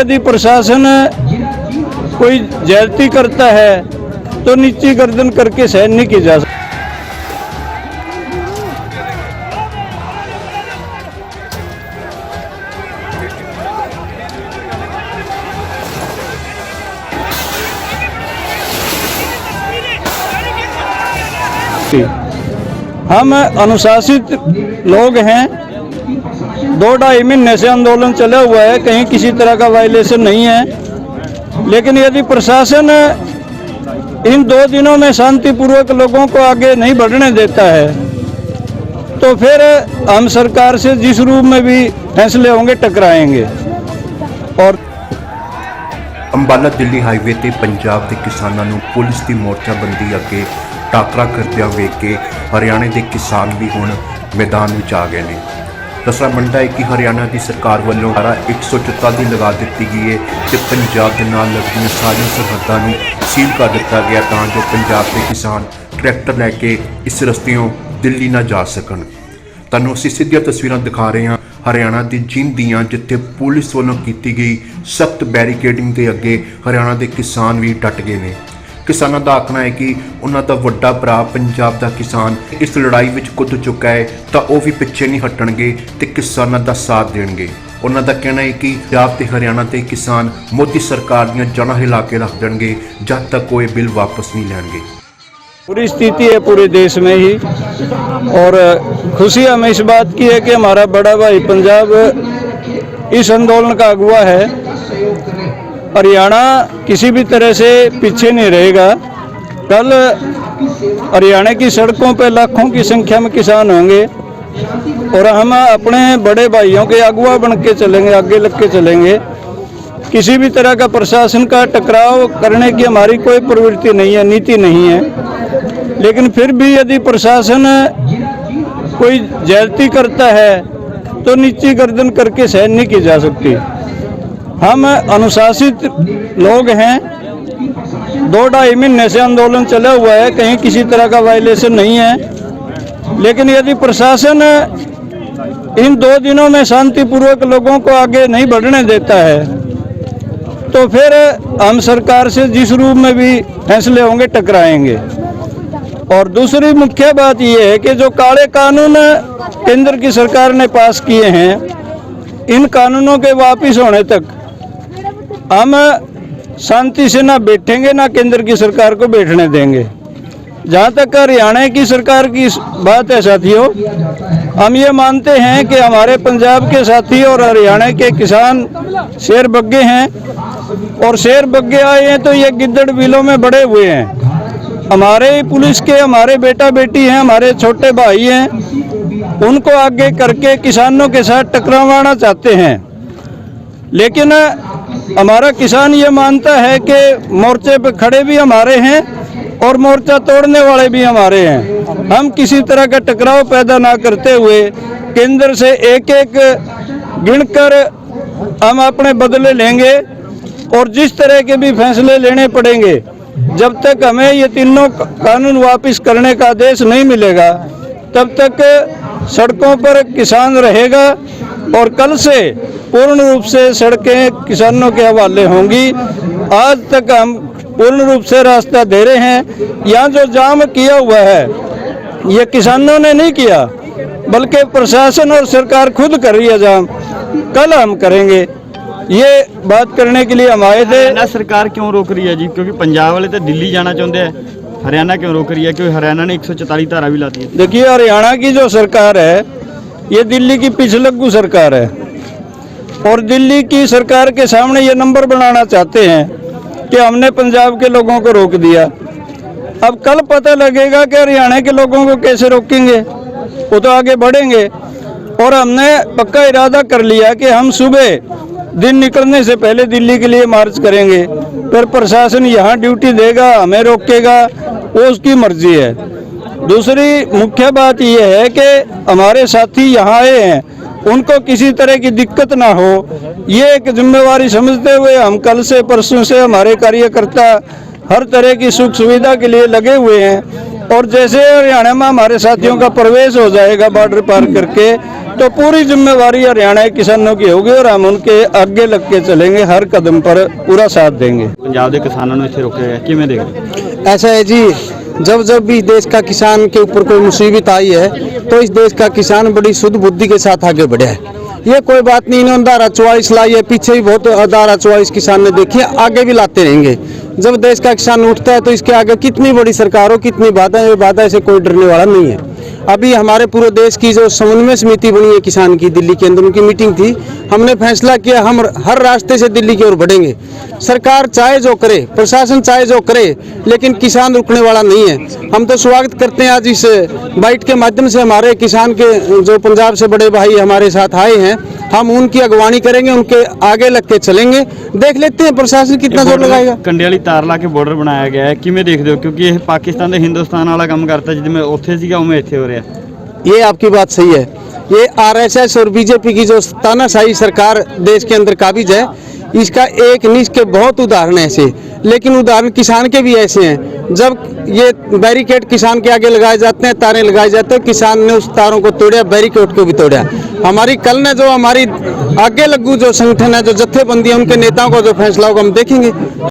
यदि प्रशासन कोई ज्यादती करता है तो नीची गर्दन करके सहन नहीं की जा सकती। हम अनुशासित लोग हैं, 2-2.5 महीने से आंदोलन चला हुआ है, कहीं किसी तरह का वायलेशन नहीं है। लेकिन यदि प्रशासन इन 2 दिनों में शांतिपूर्वक लोगों को आगे नहीं बढ़ने देता है तो फिर हम सरकार से जिस रूप में भी फैसले होंगे टकराएंगे। और अंबाला दिल्ली हाईवे ते पंजाब के किसानों को पुलिस की मोर्चाबंदी अगे टाकरा करदਿਆਂ ਵੇਖ के हरियाणा के किसान भी हुण मैदान में आ गए हैं। दसना बनता है कि हरियाणा की सरकार वालों धारा 144 लगा दी गई है कि पंजाब के नाल लगदियां सारी सरहदां नूं सील कर दिता गया तां जो पंजाब के किसान ट्रैक्टर लैके इस रस्तियों दिल्ली ना जा सकन। तुहानूं असीं सीधियां तस्वीरां दिखा रहे हैं हरियाणा की जिंद दियां जिथे पुलिस वालों की गई सख्त बैरीकेडिंग के अगे हरियाणा के किसान भी डट गए हैं। किसानों का आखना है कि उन्हों का वड्डा भरा पंजाब का किसान इस लड़ाई में कुद चुका है तो वह भी पिछे नहीं हटणगे तो किसानों का साथ देंगे। उन्हों का कहना है कि पंजाब ते हरियाणा के किसान मोदी सरकार दी जड़ां हिला के रख देंगे जब तक वो बिल वापस नहीं लेंगे। पूरी स्थिति है पूरे देश में ही, और खुशी हमें इस बात की है कि हमारा बड़ा भाई पंजाब इस आंदोलन का अगुवा है। हरियाणा किसी भी तरह से पीछे नहीं रहेगा। कल हरियाणा की सड़कों पर लाखों की संख्या में किसान होंगे और हम अपने बड़े भाइयों के अगुवा बन के चलेंगे, आगे लग के चलेंगे। किसी भी तरह का प्रशासन का टकराव करने की हमारी कोई प्रवृत्ति नहीं है, नीति नहीं है। लेकिन फिर भी यदि प्रशासन कोई ज्यादती करता है तो नीची गर्दन करके सहन नहीं की जा सकती। हम अनुशासित लोग हैं, 2-2.5 महीने से आंदोलन चला हुआ है, कहीं किसी तरह का वायलेशन नहीं है। लेकिन यदि प्रशासन इन 2 दिनों में शांतिपूर्वक लोगों को आगे नहीं बढ़ने देता है तो फिर हम सरकार से जिस रूप में भी फैसले होंगे टकराएंगे। और दूसरी मुख्य बात यह है कि जो काले कानून केंद्र की सरकार ने पास किए हैं, इन कानूनों के वापस होने तक हम शांति से ना बैठेंगे ना केंद्र की सरकार को बैठने देंगे। जहाँ तक हरियाणा की सरकार की बात है साथियों, हम ये मानते हैं कि हमारे पंजाब के साथी और हरियाणा के किसान शेर बग्गे हैं, और शेर बग्गे आए हैं तो ये गिद्दड़ बिलों में बड़े हुए हैं। हमारे पुलिस के हमारे बेटा बेटी हैं, हमारे छोटे भाई हैं, उनको आगे करके किसानों के साथ टकरावाना चाहते हैं। लेकिन हमारा किसान ये मानता है कि मोर्चे पे खड़े भी हमारे हैं और मोर्चा तोड़ने वाले भी हमारे हैं। हम किसी तरह का टकराव पैदा ना करते हुए केंद्र से एक एक गिनकर हम अपने बदले लेंगे, और जिस तरह के भी फैसले लेने पड़ेंगे जब तक हमें ये तीनों कानून वापस करने का आदेश नहीं मिलेगा तब तक सड़कों पर किसान रहेगा। और कल से पूर्ण रूप से सड़कें किसानों के हवाले होंगी। आज तक हम पूर्ण रूप से रास्ता दे रहे हैं। यहाँ जो जाम किया हुआ है ये किसानों ने नहीं किया, बल्कि प्रशासन और सरकार खुद कर रही है जाम। कल हम करेंगे, ये बात करने के लिए हम आए थे। हरियाणा सरकार क्यों रोक रही है जी? क्योंकि पंजाब वाले तो दिल्ली जाना चाहते हैं, हरियाणा क्यों रोक रही है? क्योंकि हरियाणा ने 144 धारा भी लाती है। देखिए, हरियाणा की जो सरकार है ये दिल्ली की पिछलग्गू सरकार है, और दिल्ली की सरकार के सामने ये नंबर बनाना चाहते हैं कि हमने पंजाब के लोगों को रोक दिया। अब कल पता लगेगा कि हरियाणा के लोगों को कैसे रोकेंगे, वो तो आगे बढ़ेंगे। और हमने पक्का इरादा कर लिया कि हम सुबह दिन निकलने से पहले दिल्ली के लिए मार्च करेंगे। फिर प्रशासन यहाँ ड्यूटी देगा, हमें रोकेगा, वो उसकी मर्जी है। दूसरी मुख्य बात यह है कि हमारे साथी यहाँ आए हैं, उनको किसी तरह की दिक्कत ना हो, ये एक जिम्मेवारी समझते हुए हम कल से परसों से हमारे कार्यकर्ता हर तरह की सुख सुविधा के लिए लगे हुए हैं। और जैसे हरियाणा में हमारे साथियों का प्रवेश हो जाएगा बॉर्डर पार करके, तो पूरी जिम्मेवारी हरियाणा के किसानों की होगी और हम उनके आगे लग के चलेंगे, हर कदम पर पूरा साथ देंगे। ਪੰਜਾਬ ਦੇ ਕਿਸਾਨਾਂ ਨੂੰ ਇੱਥੇ ਰੋਕਿਆ ਗਿਆ, ਕਿਵੇਂ ਦੇਖ ਰਹੇ ਹੋ? ऐसा है जी, जब जब भी देश का किसान के ऊपर कोई मुसीबत आई है तो इस देश का किसान बड़ी शुद्ध बुद्धि के साथ आगे बढ़ा है। ये कोई बात नहीं, इन्होंने धारा 44 लाई है, पीछे भी बहुत धारा 44 किसान ने देखी है, आगे भी लाते रहेंगे। जब देश का किसान उठता है तो इसके आगे कितनी बड़ी सरकार हो, कितनी बाधा से कोई डरने वाला नहीं है। अभी हमारे पूरे देश की जो समन्वय समिति बनी है किसान की, दिल्ली के अंदर उनकी मीटिंग थी, हमने फैसला किया हम हर रास्ते से दिल्ली की ओर बढ़ेंगे। सरकार चाहे जो करे, प्रशासन चाहे जो करे, लेकिन किसान रुकने वाला नहीं है। हम तो स्वागत करते हैं आज इस बाइट के माध्यम से हमारे किसान के जो पंजाब से बड़े भाई हमारे साथ आए हैं, हम उनकी अगवानी करेंगे, उनके आगे लग के चलेंगे। देख लेते हैं प्रशासन कितना जोर लगाएगा। ਕੰਡੇ ਵਾਲੀ ਤਾਰ ਲਾ ਕੇ ਬਾਰਡਰ ਬਣਾਇਆ ਗਿਆ ਹੈ, ਕਿਵੇਂ ਦੇਖਦੇ ਹੋ? ਕਿਉਂਕਿ ਇਹ ਪਾਕਿਸਤਾਨ ਤੇ ਹਿੰਦੁਸਤਾਨ ਵਾਲਾ ਕੰਮ ਕਰਤਾ, ਜਿਵੇਂ ਉੱਥੇ ਸੀਗਾ ਉਵੇਂ ਇੱਥੇ ਹੋ ਰਿਹਾ। ये आपकी बात सही है। ये आरएसएस और बीजेपी की जो तानाशाही सरकार देश के अंदर काबिज है, इसका एक नहीं इसके बहुत उदाहरण ऐसे, लेकिन उदाहरण किसान के भी ऐसे हैं। जब ये बैरिकेड किसान के आगे लगाए जाते हैं, तारें लगाए जाते हैं, किसान ने उस तारों को तोड़ा, बैरिकेड को भी तोड़ा। हमारी कल ने जो हमारी आगे लगू जो संगठन है, जो जत्थेबंदी है, उनके नेताओं का जो फैसला होगा हम देखेंगे।